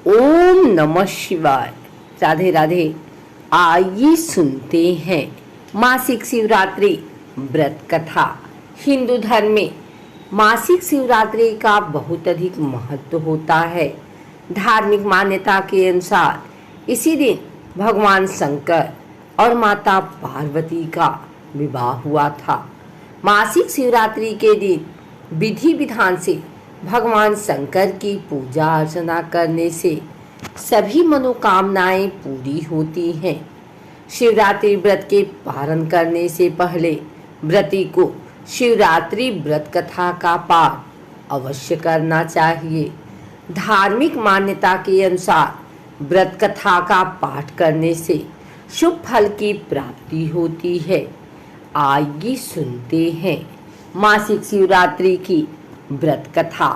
ओम नमः शिवाय। राधे राधे। आइए सुनते हैं मासिक शिवरात्रि व्रत कथा। हिंदू धर्म में मासिक शिवरात्रि का बहुत अधिक महत्व होता है। धार्मिक मान्यता के अनुसार इसी दिन भगवान शंकर और माता पार्वती का विवाह हुआ था। मासिक शिवरात्रि के दिन विधि विधान से भगवान शंकर की पूजा अर्चना करने से सभी मनोकामनाएं पूरी होती हैं। शिवरात्रि व्रत के पारण करने से पहले व्रती को शिवरात्रि व्रत कथा का पाठ अवश्य करना चाहिए। धार्मिक मान्यता के अनुसार व्रत कथा का पाठ करने से शुभ फल की प्राप्ति होती है। आइए सुनते हैं मासिक शिवरात्रि की व्रत कथा।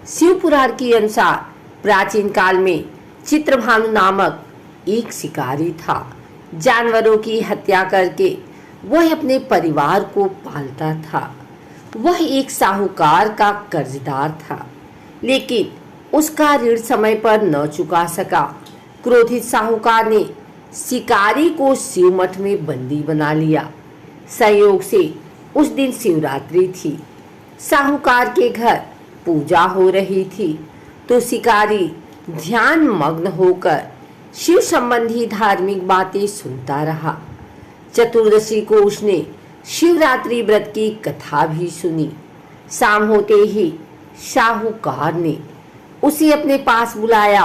शिव पुराण के अनुसार प्राचीन काल में चित्रभानु नामक एक शिकारी था। जानवरों की हत्या करके वह अपने परिवार को पालता था। वह एक साहूकार का कर्जदार था, लेकिन उसका ऋण समय पर न चुका सका। क्रोधित साहूकार ने शिकारी को शिव मठ में बंदी बना लिया। संयोग से उस दिन शिवरात्रि थी। साहूकार के घर पूजा हो रही थी तो शिकारी ध्यान मग्न होकर शिव संबंधी धार्मिक बातें सुनता रहा। चतुर्दशी को उसने शिवरात्रि व्रत की कथा भी सुनी। शाम होते ही साहूकार ने उसे अपने पास बुलाया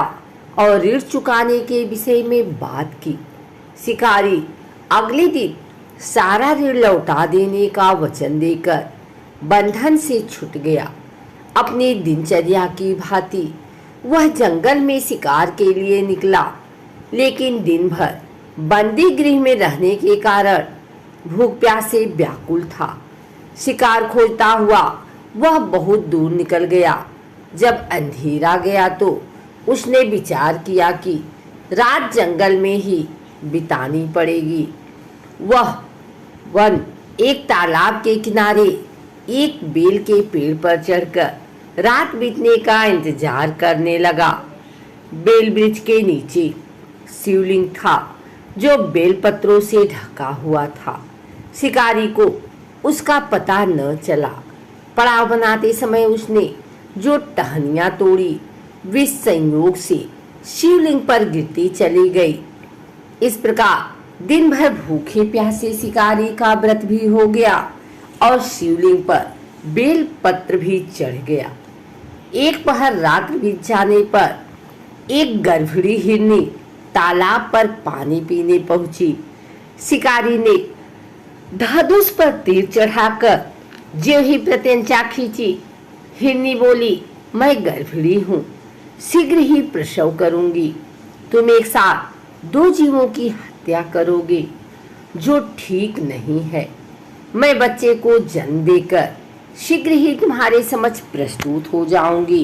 और ऋण चुकाने के विषय में बात की। शिकारी अगले दिन सारा ऋण लौटा देने का वचन देकर बंधन से छूट गया। अपनी दिनचर्या की भांति वह जंगल में शिकार के लिए निकला, लेकिन दिन भर बंदी गृह में रहने के कारण भूख प्यास से व्याकुल था। शिकार खोजता हुआ वह बहुत दूर निकल गया। जब अंधेरा गया तो उसने विचार किया कि रात जंगल में ही बितानी पड़ेगी। वह वन एक तालाब के किनारे एक बेल के पेड़ पर चढ़कर रात बीतने का इंतजार करने लगा। बेल वृक्ष के नीचे शिवलिंग था जो बेल पत्रों से ढका हुआ था। शिकारी को उसका पता न चला। पड़ाव बनाते समय उसने जो टहनियां तोड़ी वे संयोग से शिवलिंग पर गिरती चली गई। इस प्रकार दिन भर भूखे प्यासे शिकारी का व्रत भी हो गया और शिवलिंग पर बेल पत्र भी चढ़ गया। एक पहर रात बीत जाने पर एक गर्भड़ी हिरनी तालाब पर पानी पीने पहुंची। शिकारी ने धनुष पर तीर चढ़ाकर ज्यों ही प्रत्यंचा खींची, हिरनी बोली, मैं गर्भड़ी हूँ, शीघ्र ही प्रसव करूंगी। तुम एक साथ दो जीवों की हत्या करोगे, जो ठीक नहीं है। मैं बच्चे को जन्म देकर शीघ्र ही तुम्हारे समक्ष प्रस्तुत हो जाऊंगी,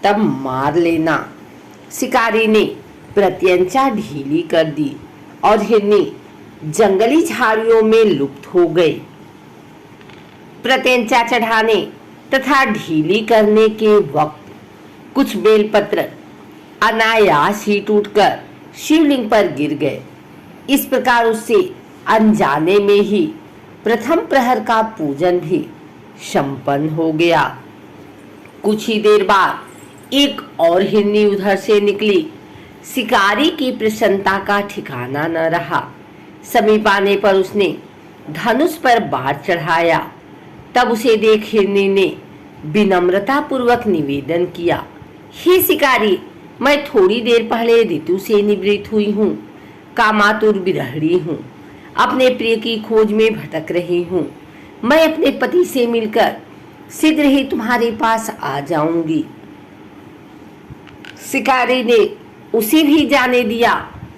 तब मार लेना। शिकारी ने प्रत्यंचा ढीली कर दी और हिरनी जंगली झाड़ियों में लुप्त हो गई। प्रत्यंचा चढ़ाने तथा ढीली करने के वक्त कुछ बेलपत्र अनायास ही टूटकर शिवलिंग पर गिर गए। इस प्रकार उससे अनजाने में ही प्रथम प्रहर का पूजन भी संपन्न हो गया। कुछ ही देर बाद एक और हिरनी उधर से निकली। शिकारी की प्रसन्नता का ठिकाना न रहा। समीप आने पर उसने धनुष पर बाण चढ़ाया। तब उसे देख हिरनी ने विनम्रता पूर्वक निवेदन किया, हे शिकारी, मैं थोड़ी देर पहले ऋतु से निवृत्त हुई हूँ, कामातुर विरहिणी हूँ, अपने प्रिय की खोज में भटक रही हूँ। मैं अपने पति से मिलकर शीघ्र ही तुम्हारे पास आ जाऊंगी। शिकारी ने उसे भी जाने दिया।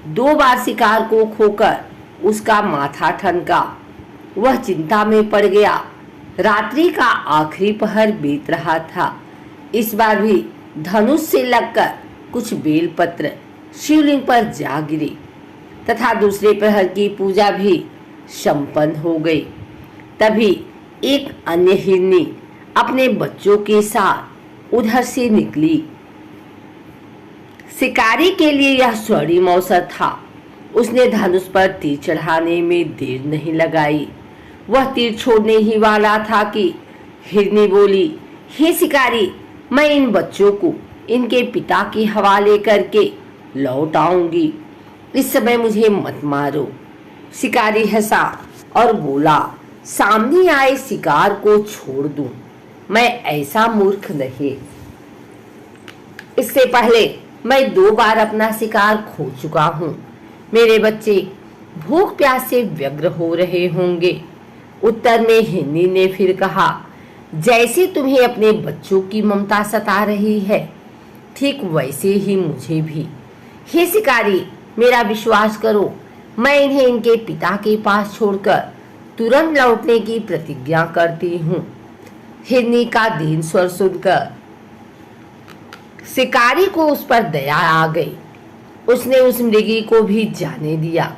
2 बार शिकार को खोकर उसका माथा ठनका। वह चिंता में पड़ गया। रात्रि का आखिरी पहर बीत रहा था। इस बार भी धनुष से लगकर कुछ बेलपत्र शिवलिंग पर जा गिरे तथा दूसरे प्रहर की पूजा भी संपन्न हो गई। तभी एक अन्य हिरनी अपने बच्चों के साथ उधर से निकली। शिकारी के लिए यह स्वर्णिम अवसर था। उसने धनुष पर तीर चढ़ाने में देर नहीं लगाई। वह तीर छोड़ने ही वाला था कि हिरनी बोली, हे शिकारी, मैं इन बच्चों को इनके पिता के हवाले करके लौट आऊंगी। इस समय मुझे मत मारो। शिकारी हंसा और बोला, सामने आए शिकार को छोड़ दूं, मैं ऐसा मूर्ख नहीं। इससे पहले मैं 2 बार अपना शिकार खो चुका हूँ। मेरे बच्चे भूख प्यास से व्यग्र हो रहे होंगे। उत्तर में हिरनी ने फिर कहा, जैसे तुम्हें अपने बच्चों की ममता सता रही है, ठीक वैसे ही मुझे भी। हे शिकारी, मेरा विश्वास करो, मैं इन्हें इनके पिता के पास छोड़कर तुरंत लौटने की प्रतिज्ञा करती हूँ। हिरनी का दीन स्वर सुनकर शिकारी को उस पर दया आ गई। उसने उस मृगी को भी जाने दिया।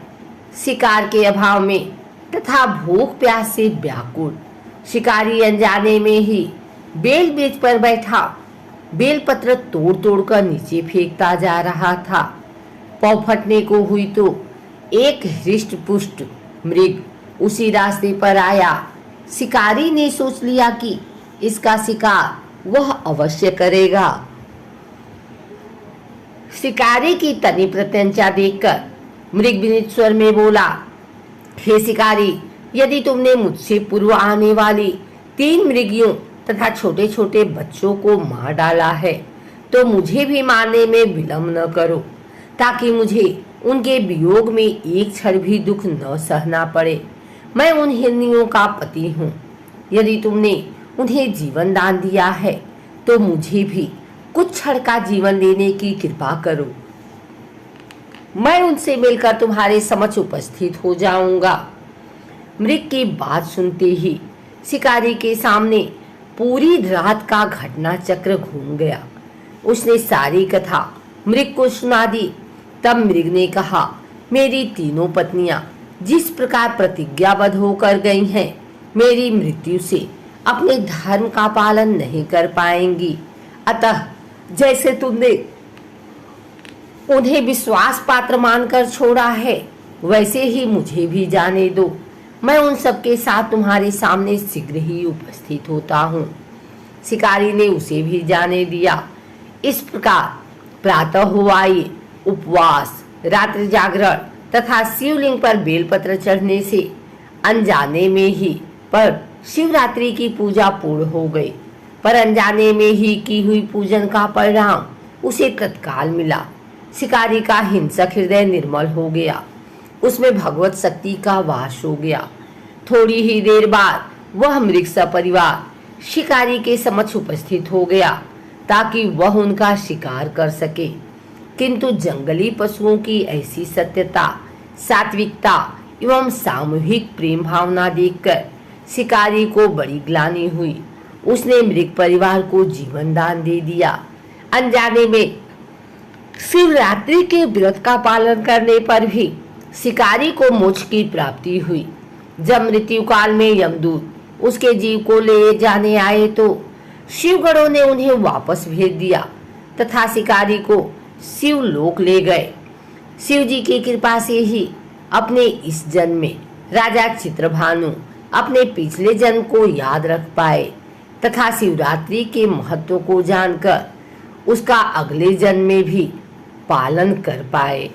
शिकार के अभाव में तथा भूख प्यास से व्याकुल शिकारी अनजाने में ही बेल वृक्ष पर बैठा बेलपत्र तोड़ तोड़ कर नीचे फेंकता जा रहा था। पाँव फटने को हुई तो एक हृष्ट पुष्ट मृग उसी रास्ते पर आया। शिकारी ने सोच लिया कि इसका शिकार वह अवश्य करेगा। शिकारी की तनी प्रत्यंचा देखकर मृग विनीत स्वर में बोला, हे शिकारी, यदि तुमने मुझसे पूर्व आने वाली 3 मृगियों तथा छोटे छोटे बच्चों को मार डाला है तो मुझे भी मारने में विलंब न करो, ताकि मुझे उनके वियोग में एक क्षण भी दुख न सहना पड़े। मैं उन हिरनियों का पति हूँ। यदि तुमने उन्हें जीवन दान दिया है तो मुझे भी कुछ क्षण का जीवन देने की कृपा करो। मैं उनसे मिलकर तुम्हारे समक्ष उपस्थित हो जाऊंगा। मृग की बात सुनते ही शिकारी के सामने पूरी रात का घटना चक्र घूम गया। उसने सारी कथा मृग को सुना दी। तब मृग ने कहा, मेरी तीनों पत्नियां जिस प्रकार प्रतिज्ञाबद्ध होकर गई हैं, मेरी मृत्यु से अपने धर्म का पालन नहीं कर पाएंगी। अतः जैसे तुमने उन्हें विश्वास पात्र मानकर छोड़ा है, वैसे ही मुझे भी जाने दो। मैं उन सबके साथ तुम्हारे सामने शीघ्र ही उपस्थित होता हूँ। शिकारी ने उसे भी जाने दिया। इस प्रकार प्रातः हो आई। उपवास, रात्रि जागरण तथा शिवलिंग पर बेलपत्र चढ़ने से अनजाने में ही पर शिवरात्रि की पूजा पूर्ण हो गई। पर अनजाने में ही की हुई पूजन का परिणाम उसे तत्काल मिला। शिकारी का हिंसक हृदय निर्मल हो गया। उसमें भगवत शक्ति का वास हो गया। थोड़ी ही देर बाद वह मृग सपरिवार शिकारी के समक्ष उपस्थित हो गया ताकि वह उनका शिकार कर सके। किंतु जंगली पशुओं की ऐसी सत्यता, सात्विकता एवं सामूहिक प्रेम भावना देखकर शिकारी को बड़ी ग्लानि हुई। उसने मृग परिवार को जीवन दान दे दिया। अनजाने में शिवरात्रि के व्रत का पालन करने पर भी शिकारी को मोक्ष की प्राप्ति हुई। जब मृत्यु काल में यमदूत उसके जीव को ले जाने आए तो शिवगणों ने उन्हें वापस भेज दिया तथा शिकारी को शिवलोक ले गए। शिव जी की कृपा से ही अपने इस जन्म में राजा चित्रभानु अपने पिछले जन्म को याद रख पाए तथा शिवरात्रि के महत्व को जानकर उसका अगले जन्म में भी पालन कर पाए।